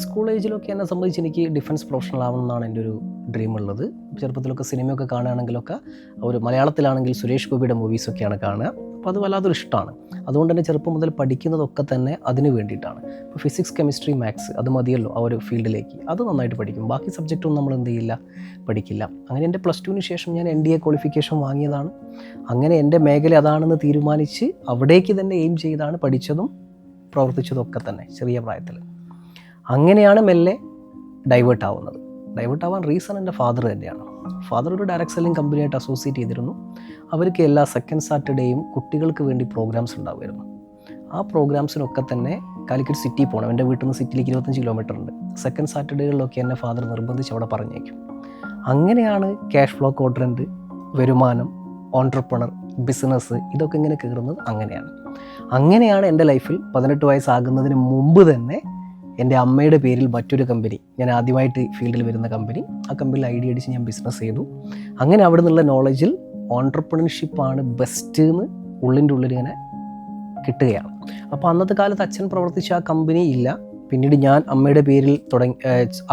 School ഏജിലൊക്കെ എന്നെ സംബന്ധിച്ച് എനിക്ക് ഡിഫൻസ് പ്രൊഫഷണൽ ആവണമെന്നാണ് എൻ്റെ ഒരു ഡ്രീം ഉള്ളത്. ചെറുപ്പത്തിലൊക്കെ സിനിമയൊക്കെ കാണുകയാണെങ്കിലൊക്കെ ഒരു മലയാളത്തിലാണെങ്കിൽ സുരേഷ് ഗോപിയുടെ മൂവീസൊക്കെയാണ് കാണുക. അപ്പോൾ അത് വല്ലാതൊരു ഇഷ്ടമാണ്. അതുകൊണ്ട് തന്നെ ചെറുപ്പം മുതൽ പഠിക്കുന്നതൊക്കെ തന്നെ അതിന് വേണ്ടിയിട്ടാണ്. ഇപ്പോൾ ഫിസിക്സ്, കെമിസ്ട്രി, മാത്സ് അത് മതിയല്ലോ ആ ഒരു ഫീൽഡിലേക്ക്. അത് നന്നായിട്ട് പഠിക്കും. ബാക്കി സബ്ജക്റ്റൊന്നും നമ്മൾ എന്ത് ചെയ്യില്ല, പഠിക്കില്ല. അങ്ങനെ എൻ്റെ +2 ശേഷം ഞാൻ NDA ക്വാളിഫിക്കേഷൻ വാങ്ങിയതാണ്. അങ്ങനെ എൻ്റെ മേഖല അതാണെന്ന് തീരുമാനിച്ച് അവിടേക്ക് തന്നെ എയിം ചെയ്താണ് പഠിച്ചതും പ്രവർത്തിച്ചതും ഒക്കെ തന്നെ ചെറിയ പ്രായത്തിൽ. അങ്ങനെയാണ് മെല്ലെ ഡൈവേർട്ട് ആവുന്നത്. ഡൈവേർട്ട് ആവാൻ റീസൺ എൻ്റെ ഫാദർ തന്നെയാണ്. ഫാദർ ഒരു ഡയറക്റ്റ് സെല്ലിംഗ് കമ്പനിയായിട്ട് അസോസിയേറ്റ് ചെയ്തിരുന്നു. അവർക്ക് എല്ലാ സെക്കൻഡ് സാറ്റർഡേയും കുട്ടികൾക്ക് വേണ്ടി പ്രോഗ്രാംസ് ഉണ്ടാവുമായിരുന്നു. ആ പ്രോഗ്രാംസിനൊക്കെ തന്നെ കാലിക്കറ്റ് സിറ്റി പോകണം. എൻ്റെ വീട്ടിൽ നിന്ന് സിറ്റിയിലേക്ക് 25 കിലോമീറ്റർ ഉണ്ട്. സെക്കൻഡ് സാറ്റർഡേകളിലൊക്കെ എന്നെ ഫാദർ നിർബന്ധിച്ച് അവിടെ പറഞ്ഞേക്കും. അങ്ങനെയാണ് ക്യാഷ് ഫ്ലോ ക്വാഡ്രൻറ്റ്, വരുമാനം, ഓൺട്രപ്രണർ, ബിസിനസ് ഇതൊക്കെ ഇങ്ങനെ കയറുന്നത്. അങ്ങനെയാണ് എൻ്റെ ലൈഫിൽ 18 വയസ്സാകുന്നതിന് മുമ്പ് തന്നെ എൻ്റെ അമ്മയുടെ പേരിൽ മറ്റൊരു കമ്പനി, ഞാൻ ആദ്യമായിട്ട് ഫീൽഡിൽ വരുന്ന കമ്പനി, ആ കമ്പനിയിൽ ഐഡിയ അടിച്ച് ഞാൻ ബിസിനസ് ചെയ്തു. അങ്ങനെ അവിടെ നിന്നുള്ള നോളജിൽ ഓൺട്രപ്രണർഷിപ്പാണ് ബെസ്റ്റ് എന്ന് ഉള്ളിൻ്റെ ഉള്ളിൽ ഇങ്ങനെ കിട്ടുകയാണ്. അപ്പോൾ അന്നത്തെ കാലത്ത് അച്ഛൻ പ്രവർത്തിച്ച ആ കമ്പനി ഇല്ല. പിന്നീട് ഞാൻ അമ്മയുടെ പേരിൽ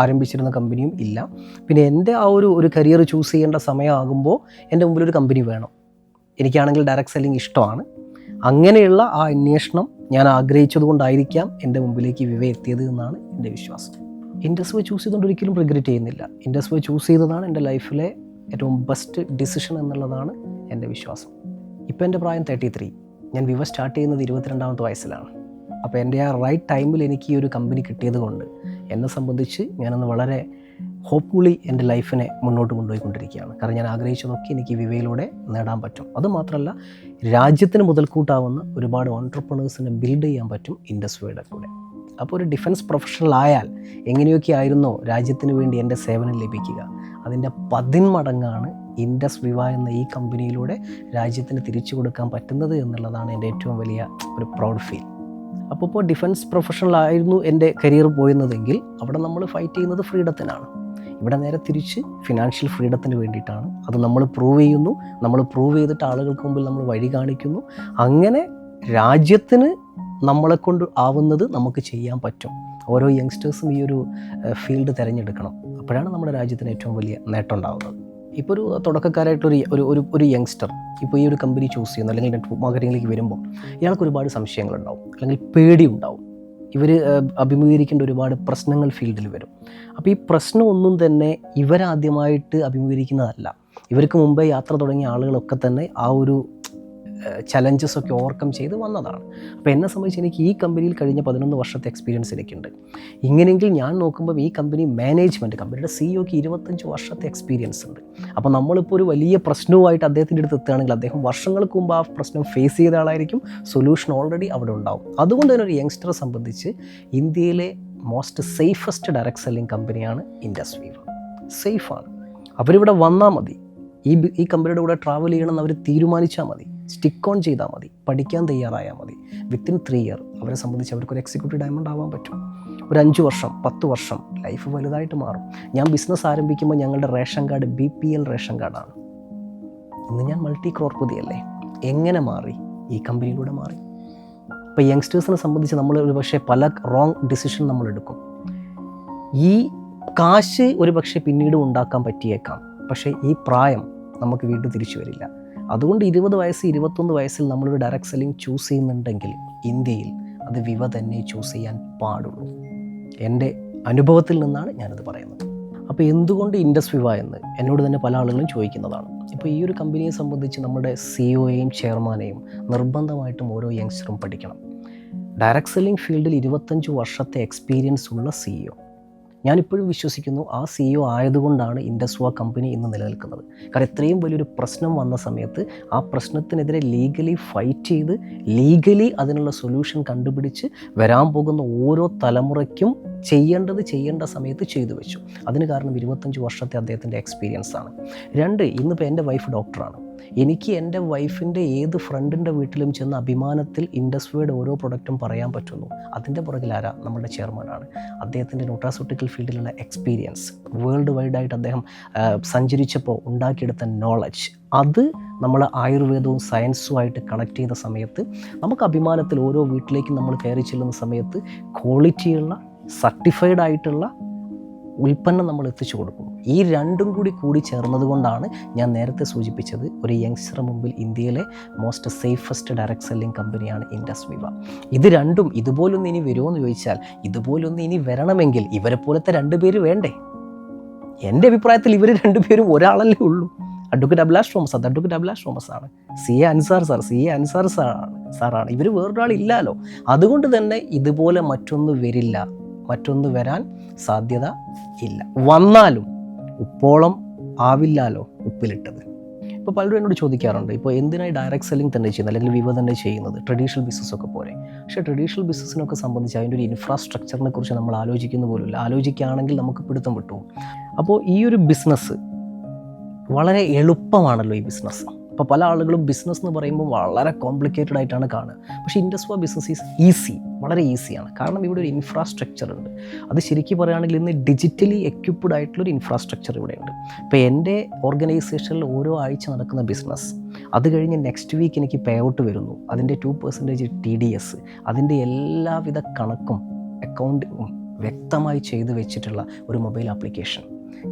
ആരംഭിച്ചിരുന്ന കമ്പനിയും ഇല്ല. പിന്നെ എൻ്റെ ആ ഒരു കരിയർ ചൂസ് ചെയ്യേണ്ട സമയമാകുമ്പോൾ എൻ്റെ മുമ്പിൽ ഒരു കമ്പനി വേണം. എനിക്കാണെങ്കിൽ ഡയറക്റ്റ് സെല്ലിംഗ് ഇഷ്ടമാണ്. അങ്ങനെയുള്ള ആ അന്വേഷണം ഞാൻ ആഗ്രഹിച്ചതുകൊണ്ടായിരിക്കാം എൻ്റെ മുമ്പിലേക്ക് വിവ എത്തിയത് എന്നാണ് എൻ്റെ വിശ്വാസം. ഇൻഡസ്വേ ചൂസ് ചെയ്തുകൊണ്ട് ഒരിക്കലും റിഗ്രറ്റ് ചെയ്യുന്നില്ല. ഇൻഡസ്വേ ചൂസ് ചെയ്തതാണ് എൻ്റെ ലൈഫിലെ ഏറ്റവും ബെസ്റ്റ് ഡിസിഷൻ എന്നുള്ളതാണ് എൻ്റെ വിശ്വാസം. ഇപ്പോൾ എൻ്റെ പ്രായം 33. ഞാൻ വിവ സ്റ്റാർട്ട് ചെയ്യുന്നത് 22ാമത്തെ വയസ്സിലാണ്. അപ്പോൾ എൻ്റെ ആ റൈറ്റ് ടൈമിൽ എനിക്ക് ഈ ഒരു കമ്പനി കിട്ടിയത് കൊണ്ട് എന്നെ സംബന്ധിച്ച് ഞാനൊന്ന് വളരെ ഹോപ്പ്ഫുള്ളി എൻ്റെ ലൈഫിനെ മുന്നോട്ട് കൊണ്ടുപോയിക്കൊണ്ടിരിക്കുകയാണ്. കാരണം ഞാൻ ആഗ്രഹിച്ചതൊക്കെ എനിക്ക് വിവയിലൂടെ നേടാൻ പറ്റും. അതുമാത്രമല്ല, രാജ്യത്തിന് മുതൽക്കൂട്ടാവുന്ന ഒരുപാട് ഓൺട്രപ്രണേഴ്സിനെ ബിൽഡ് ചെയ്യാൻ പറ്റും ഇൻഡസ്വേയുടെ കൂടെ. അപ്പോൾ ഒരു ഡിഫൻസ് പ്രൊഫഷണൽ ആയാൽ എങ്ങനെയൊക്കെ ആയിരുന്നോ രാജ്യത്തിന് വേണ്ടി എൻ്റെ സേവനം ലഭിക്കുക, അതിൻ്റെ 10 മടങ്ങാണ് ഇൻഡസ് വിവ എന്ന ഈ കമ്പനിയിലൂടെ രാജ്യത്തിന് തിരിച്ചു കൊടുക്കാൻ പറ്റുന്നത് എന്നുള്ളതാണ് എൻ്റെ ഏറ്റവും വലിയ ഒരു പ്രൗഡ് ഫീൽ. അപ്പോൾ ഡിഫൻസ് പ്രൊഫഷണൽ ആയിരുന്നു എൻ്റെ കരിയർ പോയിരുന്നതെങ്കിൽ അവിടെ നമ്മൾ ഫൈറ്റ് ചെയ്യുന്നത് ഫ്രീഡത്തിനാണ്. ഇവിടെ നേരെ തിരിച്ച് ഫിനാൻഷ്യൽ ഫ്രീഡത്തിന് വേണ്ടിയിട്ടാണ്. അത് നമ്മൾ പ്രൂവ് ചെയ്യുന്നു. നമ്മൾ പ്രൂവ് ചെയ്തിട്ട് ആളുകൾക്ക് മുമ്പിൽ നമ്മൾ വഴി കാണിക്കുന്നു. അങ്ങനെ രാജ്യത്തിന് നമ്മളെക്കൊണ്ട് ആവുന്നത് നമുക്ക് ചെയ്യാൻ പറ്റും. ഓരോ യങ്സ്റ്റേഴ്സും ഈ ഒരു ഫീൽഡ് തിരഞ്ഞെടുക്കണം. അപ്പോഴാണ് നമ്മുടെ രാജ്യത്തിന് ഏറ്റവും വലിയ നേട്ടം ഉണ്ടാകുന്നത്. ഇപ്പോൾ ഒരു തുടക്കക്കാരായിട്ടൊരു ഒരു യങ്സ്റ്റർ ഇപ്പോൾ ഈ ഒരു കമ്പനി ചൂസ് ചെയ്യുന്നു, അല്ലെങ്കിൽ നെറ്റ്വർക്ക് മാർക്കറ്റിങ്ങിലേക്ക് വരുമ്പോൾ ഇയാൾക്ക് ഒരുപാട് സംശയങ്ങളുണ്ടാവും, അല്ലെങ്കിൽ പേടി ഉണ്ടാവും. ഇവർ അഭിമുഖീകരിക്കേണ്ട ഒരുപാട് പ്രശ്നങ്ങൾ ഫീൽഡിൽ വരും. അപ്പോൾ ഈ പ്രശ്നം ഒന്നും തന്നെ ഇവരാദ്യമായിട്ട് അഭിമുഖീകരിക്കുന്നതല്ല. ഇവർക്ക് മുമ്പേ യാത്ര തുടങ്ങിയ ആളുകളൊക്കെ തന്നെ ആ ഒരു ചലഞ്ചസൊക്കെ ഓവർകം ചെയ്ത് വന്നതാണ്. അപ്പോൾ എന്നെ സംബന്ധിച്ച് എനിക്ക് ഈ കമ്പനിയിൽ കഴിഞ്ഞ 11 വർഷത്തെ എക്സ്പീരിയൻസ് എനിക്കുണ്ട്. ഇങ്ങനെയെങ്കിൽ ഞാൻ നോക്കുമ്പോൾ ഈ കമ്പനി മാനേജ്മെൻറ്റ്, കമ്പനിയുടെ സിഇഒക്ക് 25 വർഷത്തെ എക്സ്പീരിയൻസ് ഉണ്ട്. അപ്പോൾ നമ്മളിപ്പോൾ ഒരു വലിയ പ്രശ്നവുമായിട്ട് അദ്ദേഹത്തിൻ്റെ അടുത്ത് എത്തുകയാണെങ്കിൽ അദ്ദേഹം വർഷങ്ങൾക്ക് മുമ്പ് ആ പ്രശ്നം ഫേസ് ചെയ്ത ആളായിരിക്കും. സൊല്യൂഷൻ ഓൾറെഡി അവിടെ ഉണ്ടാവും. അതുകൊണ്ട് തന്നെ ഒരു യങ്സ്റ്ററെ സംബന്ധിച്ച് ഇന്ത്യയിലെ മോസ്റ്റ് സേഫസ്റ്റ് ഡയറക്റ്റ് സെല്ലിംഗ് കമ്പനിയാണ് ഇൻഡസ് വിവ. സേഫാണ്. അവരിവിടെ വന്നാൽ മതി, ഈ കമ്പനിയുടെ കൂടെ ട്രാവൽ ചെയ്യണമെന്ന് അവർ തീരുമാനിച്ചാൽ മതി, സ്റ്റിക്ക് ഓൺ ചെയ്താൽ മതി, പഠിക്കാൻ തയ്യാറായാൽ മതി. വിത്തിൻ 3 ഇയർ അവരെ സംബന്ധിച്ച് അവർക്കൊരു എക്സിക്യൂട്ടീവ് ഡയമണ്ട് ആവാൻ പറ്റും. ഒരു 5 വർഷം 10 വർഷം ലൈഫ് വലുതായിട്ട് മാറും. ഞാൻ ബിസിനസ് ആരംഭിക്കുമ്പോൾ ഞങ്ങളുടെ റേഷൻ കാർഡ് BPL റേഷൻ കാർഡാണ്. ഇന്ന് ഞാൻ മൾട്ടി ക്രോർപതിയല്ലേ. എങ്ങനെ മാറി? ഈ കമ്പനിയിലൂടെ മാറി. ഇപ്പോൾ യങ്സ്റ്റേഴ്സിനെ സംബന്ധിച്ച് നമ്മൾ ഒരു പക്ഷേ പല റോങ് ഡിസിഷൻ നമ്മൾ എടുക്കും. ഈ കാശ് ഒരു പക്ഷേ പിന്നീട് ഉണ്ടാക്കാൻ പറ്റിയേക്കാം, പക്ഷേ ഈ പ്രായം നമുക്ക് വീണ്ടും തിരിച്ചു വരില്ല. അതുകൊണ്ട് 20 വയസ്സ് 21 വയസ്സിൽ നമ്മളൊരു ഡയറക്റ്റ് സെല്ലിംഗ് ചൂസ് ചെയ്യുന്നുണ്ടെങ്കിൽ ഇന്ത്യയിൽ അത് വിവ തന്നെ ചൂസ് ചെയ്യാൻ പാടുള്ളൂ. എൻ്റെ അനുഭവത്തിൽ നിന്നാണ് ഞാനത് പറയുന്നത്. അപ്പോൾ എന്തുകൊണ്ട് ഇൻഡസ് വിവ എന്ന് എന്നോട് തന്നെ പല ആളുകളും ചോദിക്കുന്നതാണ്. ഇപ്പോൾ ഈ ഒരു കമ്പനിയെ സംബന്ധിച്ച് നമ്മുടെ സിഇഒയെയും ചെയർമാനെയും നിർബന്ധമായിട്ടും ഓരോ യങ്സ്റ്ററും പഠിക്കണം. ഡയറക്റ്റ് സെല്ലിംഗ് ഫീൽഡിൽ 25 വർഷത്തെ എക്സ്പീരിയൻസ് ഉള്ള സിഇഒ. ഞാനിപ്പോഴും വിശ്വസിക്കുന്നു ആ സിഇഒ ആയതുകൊണ്ടാണ് ഇൻഡസ് വിവ കമ്പനി ഇന്ന് നിലനിൽക്കുന്നത്. കാരണം ഇത്രയും വലിയൊരു പ്രശ്നം വന്ന സമയത്ത് ആ പ്രശ്നത്തിനെതിരെ ലീഗലി ഫൈറ്റ് ചെയ്ത് ലീഗലി അതിനുള്ള സൊല്യൂഷൻ കണ്ടുപിടിച്ച് വരാൻ പോകുന്ന ഓരോ തലമുറയ്ക്കും ചെയ്യേണ്ട സമയത്ത് ചെയ്തു വെച്ചു. അതിന് കാരണം 25 വർഷത്തെ അദ്ദേഹത്തിൻ്റെ എക്സ്പീരിയൻസ് ആണ്. 2, ഇന്നിപ്പോൾ എൻ്റെ വൈഫ് ഡോക്ടറാണ്. എനിക്ക് എൻ്റെ വൈഫിൻ്റെ ഏത് ഫ്രണ്ടിൻ്റെ വീട്ടിലും ചെന്ന് അഭിമാനത്തിൽ ഇൻഡസ്ട്രിയുടെ ഓരോ പ്രൊഡക്റ്റും പറയാൻ പറ്റുന്നു. അതിൻ്റെ പുറകിൽ ആരാ? നമ്മുടെ ചെയർമാനാണ്. അദ്ദേഹത്തിൻ്റെ ന്യൂട്രാസ്യൂട്ടിക്കൽ ഫീൽഡിലുള്ള എക്സ്പീരിയൻസ്, വേൾഡ് വൈഡായിട്ട് അദ്ദേഹം സഞ്ചരിച്ചപ്പോൾ ഉണ്ടാക്കിയെടുത്ത നോളജ്, അത് നമ്മൾ ആയുർവേദവും സയൻസുമായിട്ട് കണക്ട് ചെയ്ത സമയത്ത് നമുക്ക് അഭിമാനത്തിൽ ഓരോ വീട്ടിലേക്കും നമ്മൾ കയറി ചെല്ലുന്ന സമയത്ത് ക്വാളിറ്റിയുള്ള സർട്ടിഫൈഡ് ആയിട്ടുള്ള ഉൽപ്പന്നം നമ്മൾ എത്തിച്ചു കൊടുക്കും. ഈ രണ്ടും കൂടി ചേർന്നത് കൊണ്ടാണ് ഞാൻ നേരത്തെ സൂചിപ്പിച്ചത്, ഒരു യങ്സ്റ്റർ മുമ്പിൽ ഇന്ത്യയിലെ മോസ്റ്റ് സേഫസ്റ്റ് ഡയറക്റ്റ് സെല്ലിംഗ് കമ്പനിയാണ് ഇൻഡസ് വിവ. ഇത് രണ്ടും ഇതുപോലൊന്ന് ഇനി വരുമോ എന്ന് ചോദിച്ചാൽ, ഇതുപോലൊന്ന് ഇനി വരണമെങ്കിൽ ഇവരെ പോലത്തെ 2 പേര് വേണ്ടേ? എൻ്റെ അഭിപ്രായത്തിൽ ഇവർ 2 പേരും ഒരാളല്ലേ ഉള്ളൂ. അഡ്വക്കേറ്റ് അഭിലാഷ് തോമസ്, അത് അഡ്വക്കേറ്റ് അഭിലാഷ് തോമസ് ആണ്. സി എ അൻസാർ സാറാണ്. ഇവർ വേറൊരാളില്ലല്ലോ. അതുകൊണ്ട് തന്നെ ഇതുപോലെ മറ്റൊന്ന് വരാൻ സാധ്യത ഇല്ല. വന്നാലും ഉപ്പോളം ആവില്ലാലോ ഉപ്പിലിട്ടത്. ഇപ്പോൾ പലരും എന്നോട് ചോദിക്കാറുണ്ട്, ഇപ്പോൾ എന്തിനായി ഡയറക്റ്റ് സെല്ലിംഗ് തന്നെ ചെയ്യുന്നത്, അല്ലെങ്കിൽ വിവ തന്നെ ചെയ്യുന്നത്, ട്രഡീഷണൽ ബിസിനസ്സൊക്കെ പോരെ? പക്ഷേ ട്രഡീഷണൽ ബിസിനസ്സിനൊക്കെ സംബന്ധിച്ച് അതിൻ്റെ ഒരു ഇൻഫ്രാസ്ട്രക്ചറിനെ കുറിച്ച് നമ്മൾ ആലോചിക്കുന്ന പോലുമില്ല. ആലോചിക്കുകയാണെങ്കിൽ നമുക്ക് പിടുത്തം വിട്ടു. അപ്പോൾ ഈ ഒരു ബിസിനസ് വളരെ എളുപ്പമാണല്ലോ ഈ ബിസിനസ്. അപ്പോൾ പല ആളുകളും ബിസിനസ് എന്ന് പറയുമ്പോൾ വളരെ കോംപ്ലിക്കേറ്റഡ് ആയിട്ടാണ് കാണുക. പക്ഷേ ഇൻഡസ്ട്രി ബിസിനസ് ഈസ് ഈസി, വളരെ ഈസിയാണ്. കാരണം ഇവിടെ ഒരു ഇൻഫ്രാസ്ട്രക്ചർ ഉണ്ട്. അത് ശരിക്കും പറയുകയാണെങ്കിൽ ഇന്ന് ഡിജിറ്റലി എക്യുപ്ഡ് ആയിട്ടുള്ളൊരു ഇൻഫ്രാസ്ട്രക്ചർ ഇവിടെയുണ്ട്. ഇപ്പോൾ എൻ്റെ ഓർഗനൈസേഷനിൽ ഓരോ ആഴ്ച നടക്കുന്ന ബിസിനസ്, അത് കഴിഞ്ഞ് നെക്സ്റ്റ് വീക്ക് എനിക്ക് പേ ഔട്ട് വരുന്നു, അതിൻ്റെ 2% TDS, അതിൻ്റെ എല്ലാവിധ കണക്കും അക്കൗണ്ടും വ്യക്തമായി ചെയ്തു വെച്ചിട്ടുള്ള ഒരു മൊബൈൽ ആപ്ലിക്കേഷൻ.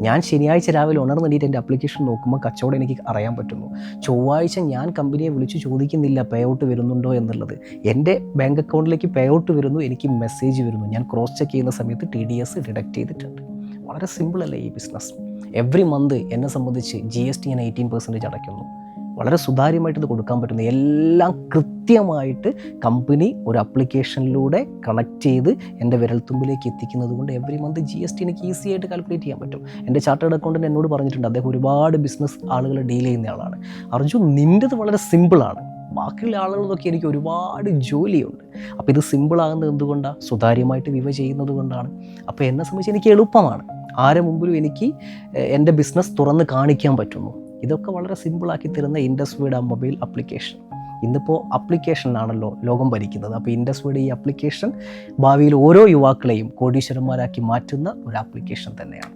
ഞാൻ ശനിയാഴ്ച രാവിലെ ഉണർന്നിട്ട് എൻ്റെ ആപ്ലിക്കേഷൻ നോക്കുമ്പോൾ കച്ചവടം എനിക്ക് അറിയാൻ പറ്റുന്നു. ചൊവ്വാഴ്ച ഞാൻ കമ്പനിയെ വിളിച്ച് ചോദിക്കുന്നില്ല പേ ഔട്ട് വരുന്നുണ്ടോ എന്നുള്ളത്. എൻ്റെ ബാങ്ക് അക്കൗണ്ടിലേക്ക് പേ ഔട്ട് വരുന്നു, എനിക്ക് മെസ്സേജ് വരുന്നു. ഞാൻ ക്രോസ് ചെക്ക് ചെയ്യുന്ന സമയത്ത് TDS ഡിഡക്റ്റ് ചെയ്തിട്ടുണ്ട്. വളരെ സിമ്പിളല്ലേ ഈ ബിസിനസ്. എവറി മന്ത് എന്നെ സംബന്ധിച്ച് GST ഞാൻ 18% അടയ്ക്കുന്നു. വളരെ സുതാര്യമായിട്ട് ഇത് കൊടുക്കാൻ പറ്റുന്നു. എല്ലാം കൃത്യമായിട്ട് കമ്പനി ഒരു ആപ്ലിക്കേഷനിലൂടെ കണക്ട് ചെയ്ത് എൻ്റെ വിരൽത്തുമ്പിലേക്ക് എത്തിക്കുന്നത് കൊണ്ട് എവറി മന്ത് GST എനിക്ക് ഈസി ആയിട്ട് കാൽക്കുലേറ്റ് ചെയ്യാൻ പറ്റും. എൻ്റെ ചാർട്ടേഡ് അക്കൗണ്ടൻ്റ് എന്നോട് പറഞ്ഞിട്ടുണ്ട്, അദ്ദേഹം ഒരുപാട് ബിസിനസ് ആളുകളെ ഡീൽ ചെയ്യുന്ന ആളാണ്. അർജുൻ, നിൻ്റെത് വളരെ സിമ്പിളാണ്, ബാക്കിയുള്ള ആളുകളൊക്കെ എനിക്ക് ഒരുപാട് ജോലിയുണ്ട്. അപ്പോൾ ഇത് സിമ്പിളാകുന്നത് എന്തുകൊണ്ടാണ്? സുതാര്യമായിട്ട് വിവ ചെയ്യുന്നത് കൊണ്ടാണ്. അപ്പോൾ എന്നെ സംബന്ധിച്ച് എനിക്ക് എളുപ്പമാണ്. ആരെ മുമ്പിലും എനിക്ക് എൻ്റെ ബിസിനസ് തുറന്ന് കാണിക്കാൻ പറ്റുന്നു. ഇതൊക്കെ വളരെ സിമ്പിളാക്കി തരുന്ന ഇൻഡസ്ട്രിയുടെ മൊബൈൽ ആപ്ലിക്കേഷൻ. ഇന്നിപ്പോൾ ആപ്ലിക്കേഷനാണല്ലോ ലോകം ഭരിക്കുന്നത്. അപ്പോൾ ഇൻഡസ്ട്രിയുടെ ഈ ആപ്ലിക്കേഷൻ ഭാവിയിൽ ഓരോ യുവാക്കളെയും കോടീശ്വരന്മാരാക്കി മാറ്റുന്ന ഒരു ആപ്ലിക്കേഷൻ തന്നെയാണ്.